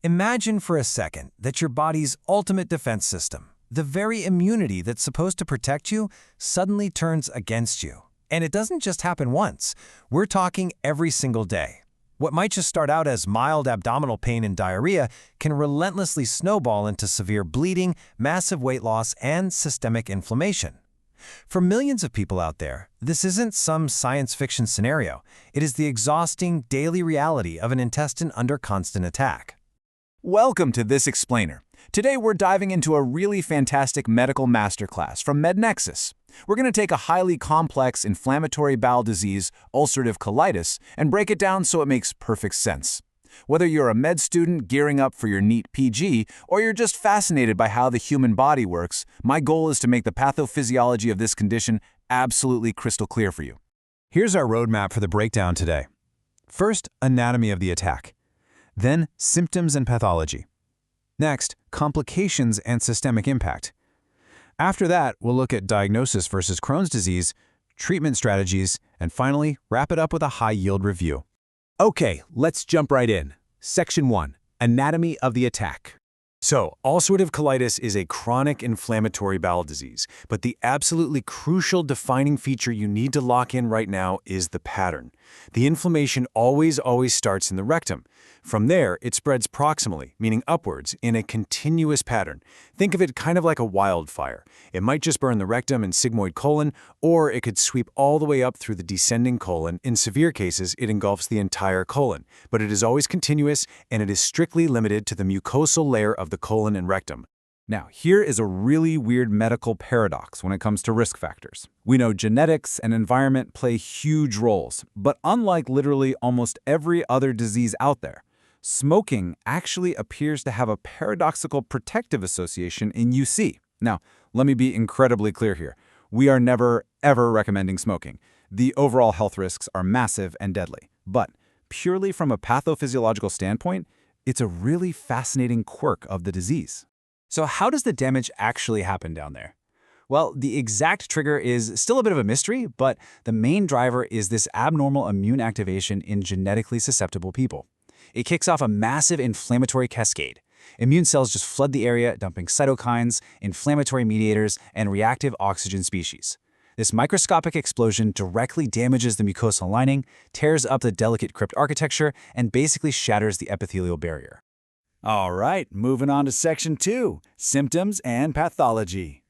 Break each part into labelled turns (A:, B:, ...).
A: Imagine for a second that your body's ultimate defense system, the very immunity that's supposed to protect you, suddenly turns against you. And it doesn't just happen once. We're talking every single day. What might just start out as mild abdominal pain and diarrhea can relentlessly snowball into severe bleeding, massive weight loss, and systemic inflammation. For millions of people out there, this isn't some science fiction scenario. It is the exhausting daily reality of an intestine under constant attack.
B: Welcome to This Explainer. Today we're diving into a really fantastic medical masterclass from MedNexus. We're going to take a highly complex inflammatory bowel disease, ulcerative colitis, and break it down so it makes perfect sense. Whether you're a med student gearing up for your NEET PG, or you're just fascinated by how the human body works, my goal is to make the pathophysiology of this condition absolutely crystal clear for you.
A: Here's our roadmap for the breakdown today. First, anatomy of the attack. Then, symptoms and pathology. Next, complications and systemic impact. After that, we'll look at diagnosis versus Crohn's disease, treatment strategies, and finally, wrap it up with a high-yield review.
C: Okay, let's jump right in. Section 1. Anatomy of the attack.
A: So, ulcerative colitis is a chronic inflammatory bowel disease, but the absolutely crucial defining feature you need to lock in right now is the pattern. The inflammation always starts in the rectum. From there, it spreads proximally, meaning upwards, in a continuous pattern. Think of it kind of like a wildfire. It might just burn the rectum and sigmoid colon, or it could sweep all the way up through the descending colon. In severe cases, it engulfs the entire colon, but it is always continuous, and it is strictly limited to the mucosal layer of the colon and rectum.
B: Now, here is a really weird medical paradox when it comes to risk factors. We know genetics and environment play huge roles, but unlike literally almost every other disease out there, smoking actually appears to have a paradoxical protective association in UC. Now, let me be incredibly clear here. We are never, ever recommending smoking. The overall health risks are massive and deadly. But purely from a pathophysiological standpoint, it's a really fascinating quirk of the disease.
D: So how does the damage actually happen down there? Well, the exact trigger is still a bit of a mystery, but the main driver is this abnormal immune activation in genetically susceptible people. It kicks off a massive inflammatory cascade. Immune cells just flood the area, dumping cytokines, inflammatory mediators, and reactive oxygen species. This microscopic explosion directly damages the mucosal lining, tears up the delicate crypt architecture, and basically shatters the epithelial barrier.
B: All right, moving on to Section 2, symptoms and pathology.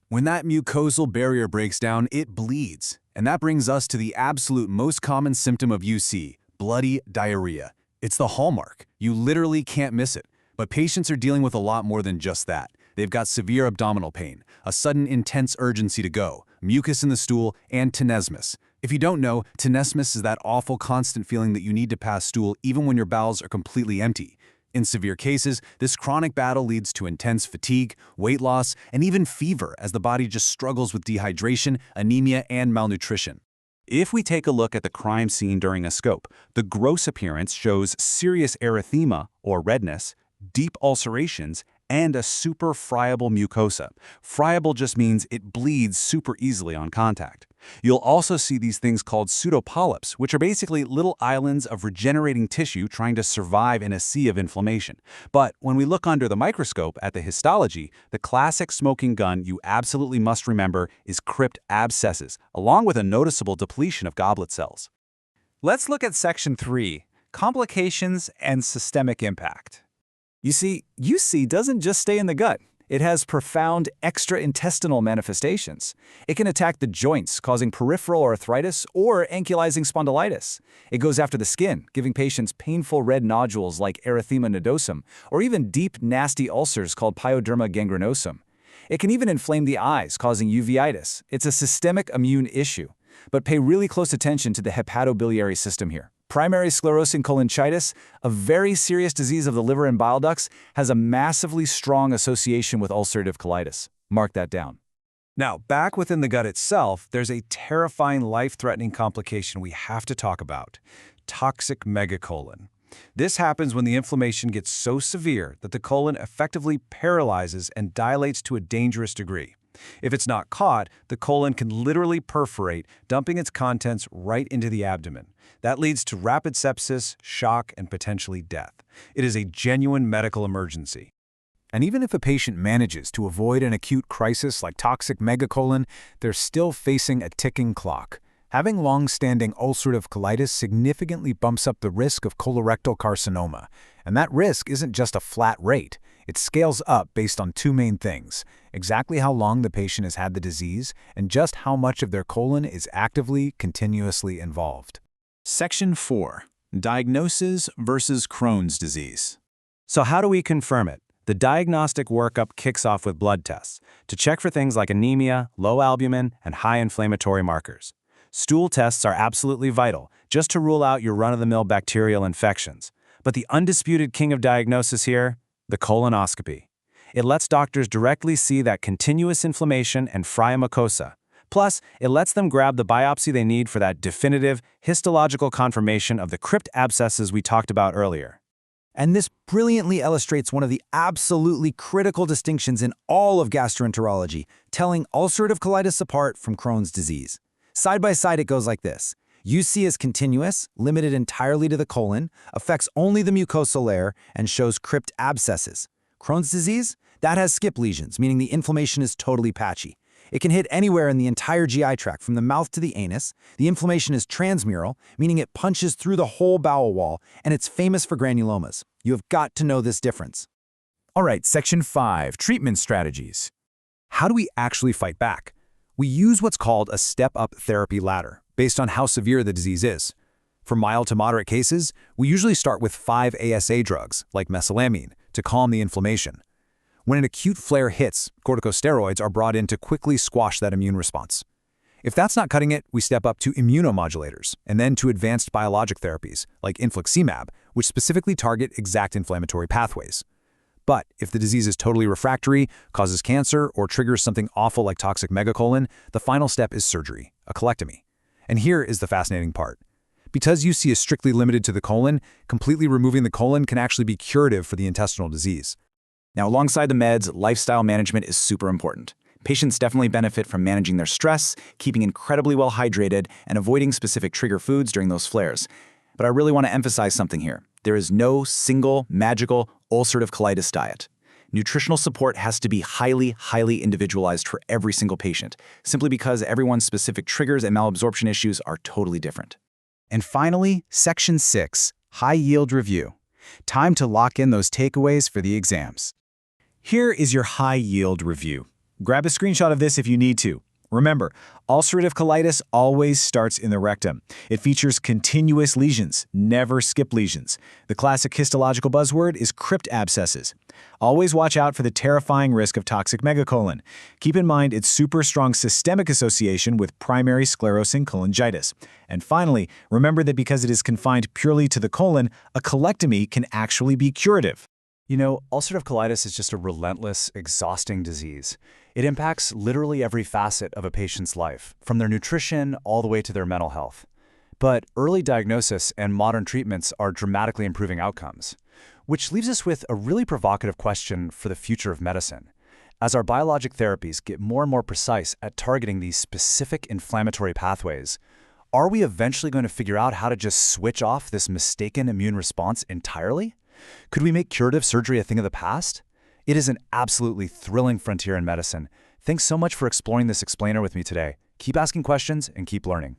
A: When that mucosal barrier breaks down, it bleeds. And that brings us to the absolute most common symptom of UC, bloody diarrhea. It's the hallmark. You literally can't miss it. But patients are dealing with a lot more than just that. They've got severe abdominal pain, a sudden intense urgency to go, mucus in the stool, and tenesmus. If you don't know, tenesmus is that awful constant feeling that you need to pass stool even when your bowels are completely empty. In severe cases, this chronic battle leads to intense fatigue, weight loss, and even fever as the body just struggles with dehydration, anemia, and malnutrition.
B: If we take a look at the crime scene during a scope, the gross appearance shows serious erythema, or redness, deep ulcerations, and a super friable mucosa. Friable just means it bleeds super easily on contact. You'll also see these things called pseudopolyps, which are basically little islands of regenerating tissue trying to survive in a sea of inflammation. But when we look under the microscope at the histology, the classic smoking gun you absolutely must remember is crypt abscesses, along with a noticeable depletion of goblet cells.
D: Let's look at Section 3, complications and systemic impact. You see, UC doesn't just stay in the gut. It has profound extra-intestinal manifestations. It can attack the joints, causing peripheral arthritis or ankylosing spondylitis. It goes after the skin, giving patients painful red nodules like erythema nodosum, or even deep, nasty ulcers called pyoderma gangrenosum. It can even inflame the eyes, causing uveitis. It's a systemic immune issue. But pay really close attention to the hepatobiliary system here. Primary sclerosing cholangitis, a very serious disease of the liver and bile ducts, has a massively strong association with ulcerative colitis. Mark that down.
A: Now, back within the gut itself, there's a terrifying life-threatening complication we have to talk about: toxic megacolon. This happens when the inflammation gets so severe that the colon effectively paralyzes and dilates to a dangerous degree.
C: If it's not caught, the colon can literally perforate, dumping its contents right into the abdomen. That leads to rapid sepsis, shock, and potentially death. It is a genuine medical emergency. And even if a patient manages to avoid an acute crisis like toxic megacolon, they're still facing a ticking clock. Having long-standing ulcerative colitis significantly bumps up the risk of colorectal carcinoma. And that risk isn't just a flat rate. It scales up based on two main things: exactly how long the patient has had the disease and just how much of their colon is actively, continuously involved.
B: Section 4. Diagnosis versus Crohn's disease.
C: So how do we confirm it? The diagnostic workup kicks off with blood tests to check for things like anemia, low albumin, and high inflammatory markers. Stool tests are absolutely vital, just to rule out your run-of-the-mill bacterial infections. But the undisputed king of diagnosis here, the colonoscopy. It lets doctors directly see that continuous inflammation and fria mucosa. Plus, it lets them grab the biopsy they need for that definitive histological confirmation of the crypt abscesses we talked about earlier.
D: And this brilliantly illustrates one of the absolutely critical distinctions in all of gastroenterology, telling ulcerative colitis apart from Crohn's disease. Side by side, it goes like this. UC is continuous, limited entirely to the colon, affects only the mucosal layer, and shows crypt abscesses. Crohn's disease? That has skip lesions, meaning the inflammation is totally patchy. It can hit anywhere in the entire GI tract, from the mouth to the anus. The inflammation is transmural, meaning it punches through the whole bowel wall, and it's famous for granulomas. You have got to know this difference.
C: All right, Section 5, treatment strategies. How do we actually fight back? We use what's called a step-up therapy ladder, based on how severe the disease is. For mild to moderate cases, we usually start with 5 ASA drugs, like mesalamine, to calm the inflammation. When an acute flare hits, corticosteroids are brought in to quickly squash that immune response. If that's not cutting it, we step up to immunomodulators, and then to advanced biologic therapies, like infliximab, which specifically target exact inflammatory pathways. But if the disease is totally refractory, causes cancer, or triggers something awful like toxic megacolon, the final step is surgery, a colectomy. And here is the fascinating part. Because UC is strictly limited to the colon, completely removing the colon can actually be curative for the intestinal disease.
D: Now, alongside the meds, lifestyle management is super important. Patients definitely benefit from managing their stress, keeping incredibly well hydrated, and avoiding specific trigger foods during those flares. But I really want to emphasize something here. There is no single, magical, ulcerative colitis diet. Nutritional support has to be highly individualized for every single patient, simply because everyone's specific triggers and malabsorption issues are totally different.
B: And finally, Section 6, High-Yield Review. Time to lock in those takeaways for the exams. Here is your high-yield review. Grab a screenshot of this if you need to. Remember, ulcerative colitis always starts in the rectum. It features continuous lesions, never skip lesions. The classic histological buzzword is crypt abscesses. Always watch out for the terrifying risk of toxic megacolon. Keep in mind its super strong systemic association with primary sclerosing cholangitis. And finally, remember that because it is confined purely to the colon, a colectomy can actually be curative.
A: You know, ulcerative colitis is just a relentless, exhausting disease. It impacts literally every facet of a patient's life, from their nutrition all the way to their mental health. But early diagnosis and modern treatments are dramatically improving outcomes, which leaves us with a really provocative question for the future of medicine. As our biologic therapies get more and more precise at targeting these specific inflammatory pathways, are we eventually going to figure out how to just switch off this mistaken immune response entirely? Could we make curative surgery a thing of the past? It is an absolutely thrilling frontier in medicine. Thanks so much for exploring this explainer with me today. Keep asking questions and keep learning.